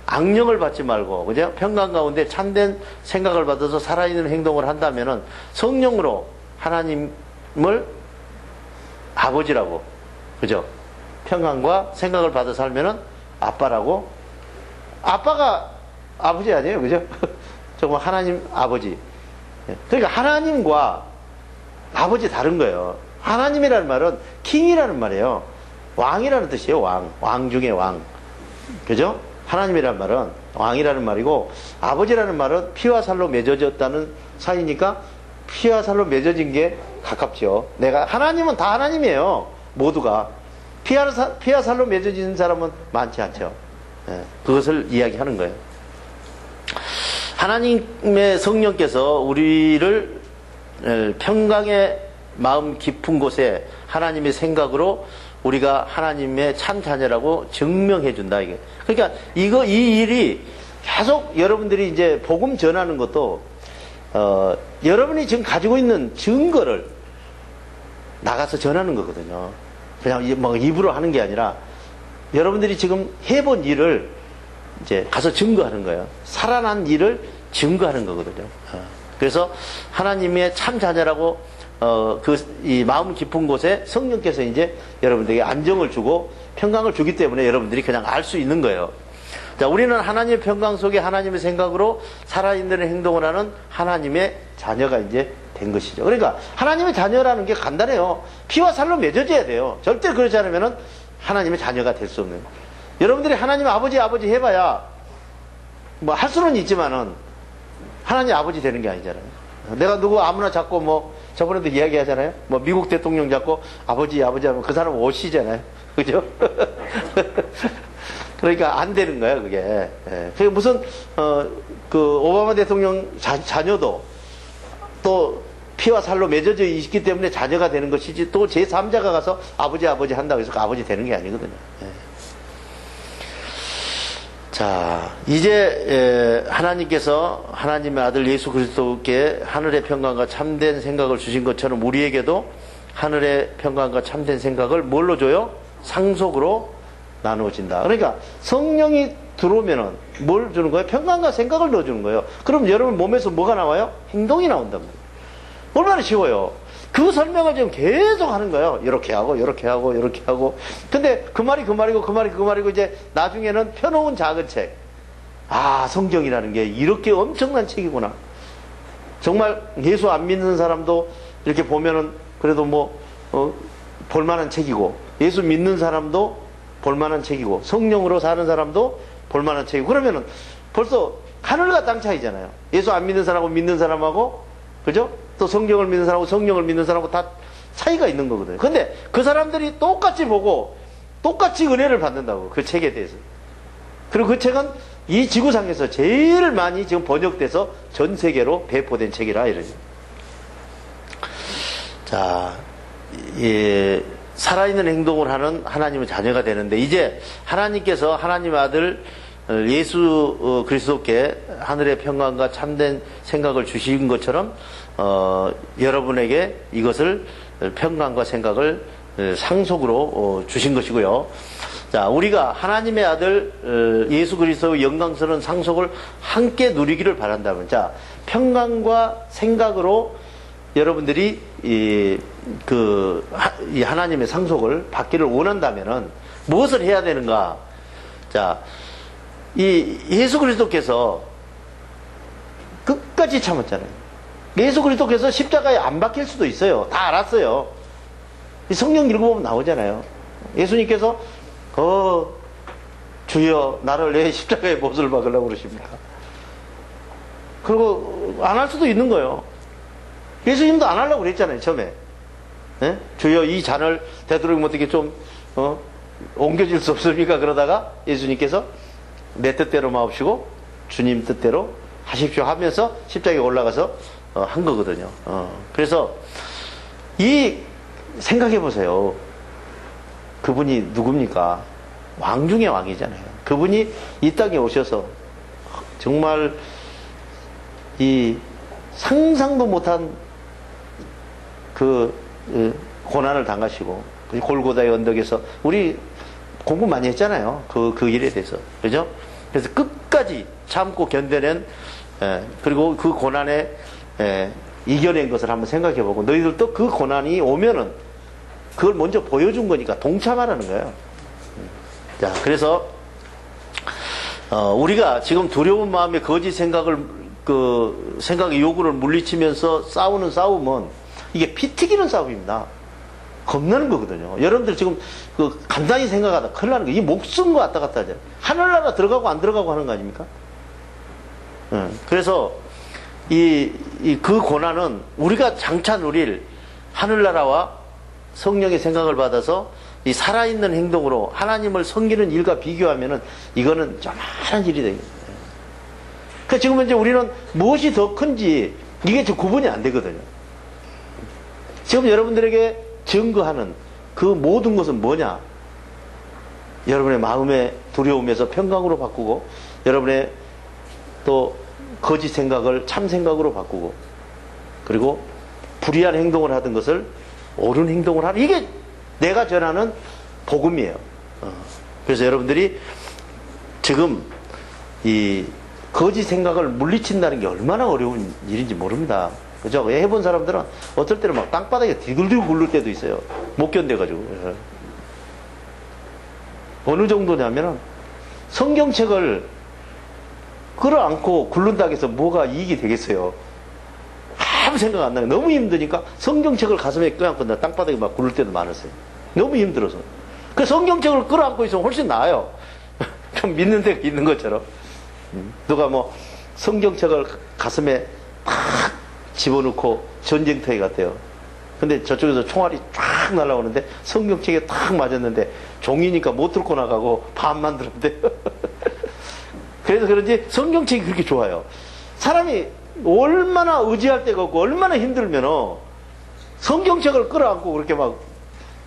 악령을 받지 말고, 그죠? 평강 가운데 참된 생각을 받아서 살아있는 행동을 한다면은 성령으로 하나님을 아버지라고, 그죠? 평강과 생각을 받아 살면은 아빠라고, 아빠가 아버지 아니에요, 그죠? 정말 하나님 아버지. 그러니까 하나님과 아버지 다른 거예요. 하나님이라는 말은 킹이라는 말이에요. 왕이라는 뜻이에요, 왕. 왕 중에 왕. 그죠? 하나님이라는 말은 왕이라는 말이고, 아버지라는 말은 피와 살로 맺어졌다는 사이니까 피와 살로 맺어진 게 가깝죠. 하나님은 다 하나님이에요. 모두가. 피와 살로 맺어진 사람은 많지 않죠. 예, 그것을 이야기하는 거예요. 하나님의 성령께서 우리를 평강의 마음 깊은 곳에 하나님의 생각으로 우리가 하나님의 참 자녀라고 증명해 준다, 이게. 그러니까 이 일이 계속 여러분들이 이제 복음 전하는 것도, 여러분이 지금 가지고 있는 증거를 나가서 전하는 거거든요. 그냥 뭐 입으로 하는 게 아니라 여러분들이 지금 해본 일을 이제 가서 증거하는 거예요. 살아난 일을 증거하는 거거든요. 그래서 하나님의 참 자녀라고 이 마음 깊은 곳에 성령께서 이제 여러분들에게 안정을 주고 평강을 주기 때문에 여러분들이 그냥 알 수 있는 거예요. 자, 우리는 하나님의 평강 속에 하나님의 생각으로 살아있는 행동을 하는 하나님의 자녀가 이제 된 것이죠. 그러니까 하나님의 자녀라는 게 간단해요. 피와 살로 맺어져야 돼요. 절대 그렇지 않으면 하나님의 자녀가 될 수 없는. 여러분들이 하나님 아버지 해봐야 뭐 할 수는 있지만은 하나님 아버지 되는 게 아니잖아요. 내가 누구 아무나 잡고 뭐 저번에도 이야기하잖아요. 뭐 미국 대통령 잡고 아버지 하면 그 사람 오시잖아요. 그죠? 그러니까 안 되는 거야, 그게. 예. 그게 무슨 오바마 대통령 자녀도 또 피와 살로 맺어져 있기 때문에 자녀가 되는 것이지, 또 제3자가 가서 아버지 한다고 해서 그 아버지 되는 게 아니거든요. 예. 자, 이제 하나님께서 하나님의 아들 예수 그리스도께 하늘의 평강과 참된 생각을 주신 것처럼 우리에게도 하늘의 평강과 참된 생각을 뭘로 줘요? 상속으로 나누어진다. 그러니까 성령이 들어오면은 뭘 주는 거예요? 평강과 생각을 넣어주는 거예요. 그럼 여러분 몸에서 뭐가 나와요? 행동이 나온단 말이에요. 얼마나 쉬워요. 그 설명을 지금 계속 하는 거예요. 이렇게 하고 이렇게 하고 이렇게 하고. 근데 그 말이 그 말이고 이제 나중에는 펴놓은 작은 책. 아, 성경이라는 게 이렇게 엄청난 책이구나. 정말 예수 안 믿는 사람도 이렇게 보면은 그래도 뭐 볼만한 책이고, 예수 믿는 사람도 볼만한 책이고, 성령으로 사는 사람도 볼만한 책이고. 그러면은 벌써 하늘과 땅 차이잖아요. 예수 안 믿는 사람하고 믿는 사람하고, 그죠? 또 성경을 믿는 사람하고 성령을 믿는 사람하고 다 차이가 있는 거거든요. 근데 그 사람들이 똑같이 보고 똑같이 은혜를 받는다고, 그 책에 대해서. 그리고 그 책은 이 지구상에서 제일 많이 지금 번역돼서 전 세계로 배포된 책이라 이러죠. 자, 살아있는 행동을 하는 하나님의 자녀가 되는데, 이제 하나님께서 하나님의 아들 예수 그리스도께 하늘의 평강과 참된 생각을 주신 것처럼 여러분에게 이것을 평강과 생각을 상속으로 주신 것이고요. 자, 우리가 하나님의 아들 예수 그리스도의 영광스러운 상속을 함께 누리기를 바란다면, 자, 평강과 생각으로 여러분들이 이 하나님의 상속을 받기를 원한다면은 무엇을 해야 되는가? 자, 이 예수 그리스도께서 끝까지 참았잖아요. 예수 그리스도께서 십자가에 안 박힐 수도 있어요. 다 알았어요. 이 성경 읽어보면 나오잖아요. 예수님께서 주여 나를 왜 십자가에 못을 박으려고 그러십니까? 그리고 안 할 수도 있는 거예요. 예수님도 안 하려고 그랬잖아요, 처음에. 예? 주여 이 잔을 되도록이면 어떻게 좀 옮겨질 수 없습니까? 그러다가 예수님께서 내 뜻대로 마옵시고 주님 뜻대로 하십시오 하면서 십자가에 올라가서 한 거거든요. 그래서 생각해 보세요. 그분이 누굽니까? 왕 중의 왕이잖아요. 그분이 이 땅에 오셔서 정말 이 상상도 못한 그 고난을 당하시고 골고다의 언덕에서 우리 공부 많이 했잖아요. 그 일에 대해서. 그죠? 그래서 끝까지 참고 견뎌낸, 그리고 그 고난에 이겨낸 것을 한번 생각해 보고, 너희들도 그 고난이 오면은 그걸 먼저 보여준 거니까 동참하라는 거예요. 자, 그래서 우리가 지금 두려운 마음에 거짓 생각의 요구를 물리치면서 싸우는 싸움은 이게 피 튀기는 싸움입니다. 겁나는 거거든요. 여러분들 지금 간단히 생각하다 큰일 나는 거, 이 목숨과 왔다 갔다 하잖아요. 하늘나라 들어가고 안 들어가고 하는 거 아닙니까? 그래서 그 고난은 우리가 장차 누릴 하늘나라와 성령의 생각을 받아서 이 살아있는 행동으로 하나님을 섬기는 일과 비교하면은 이거는 조그마한 일이 되거든요. 그러니까 지금 이제 우리는 무엇이 더 큰지 이게 지금 구분이 안 되거든요. 지금 여러분들에게 증거하는 그 모든 것은 뭐냐? 여러분의 마음의 두려움에서 평강으로 바꾸고, 여러분의 또 거짓 생각을 참 생각으로 바꾸고, 그리고 불의한 행동을 하던 것을 옳은 행동을 하는, 이게 내가 전하는 복음이에요. 그래서 여러분들이 지금 이 거짓 생각을 물리친다는 게 얼마나 어려운 일인지 모릅니다. 그죠? 해본 사람들은 어떨 때는 막 땅바닥에 디글디글 굴릴 때도 있어요. 못 견뎌가지고. 어느 정도냐면은 성경책을 끌어안고 굴른다고 해서 뭐가 이익이 되겠어요? 아무 생각 안 나요. 너무 힘드니까 성경책을 가슴에 껴안고 나 땅바닥에 막 굴릴 때도 많았어요. 너무 힘들어서. 그 성경책을 끌어안고 있으면 훨씬 나아요. 좀 믿는 데가 있는 것처럼. 누가 뭐 성경책을 가슴에 탁 집어넣고 전쟁터에 갔대요. 근데 저쪽에서 총알이 쫙 날아오는데 성경책에 탁 맞았는데 종이니까 못 들고 나가고 반만 들었대요. 그래서 그런지 성경책이 그렇게 좋아요. 사람이 얼마나 의지할 데가 없고 얼마나 힘들면 성경책을 끌어안고 그렇게 막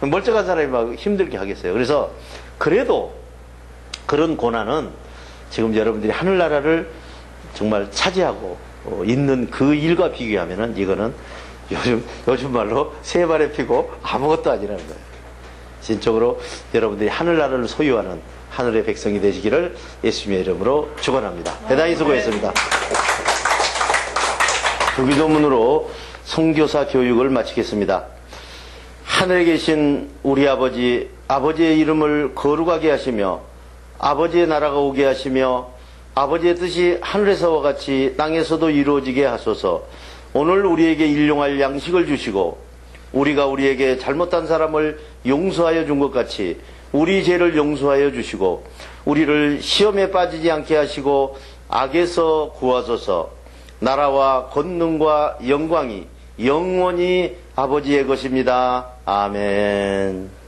멀쩡한 사람이 막 힘들게 하겠어요. 그래서 그래도 그런 고난은 지금 여러분들이 하늘나라를 정말 차지하고 있는 그 일과 비교하면은 이거는 요즘 말로 새 발에 피고 아무것도 아니라는 거예요. 진적으로 여러분들이 하늘나라를 소유하는 하늘의 백성이 되시기를 예수님의 이름으로 축원합니다. 대단히 수고했습니다. 주기도문으로 선교사 교육을 마치겠습니다. 하늘에 계신 우리 아버지, 아버지의 이름을 거룩하게 하시며 아버지의 나라가 오게 하시며 아버지의 뜻이 하늘에서와 같이 땅에서도 이루어지게 하소서. 오늘 우리에게 일용할 양식을 주시고 우리가 우리에게 잘못한 사람을 용서하여 준 것 같이 우리 죄를 용서하여 주시고 우리를 시험에 빠지지 않게 하시고 악에서 구하소서. 나라와 권능과 영광이 영원히 아버지의 것입니다. 아멘.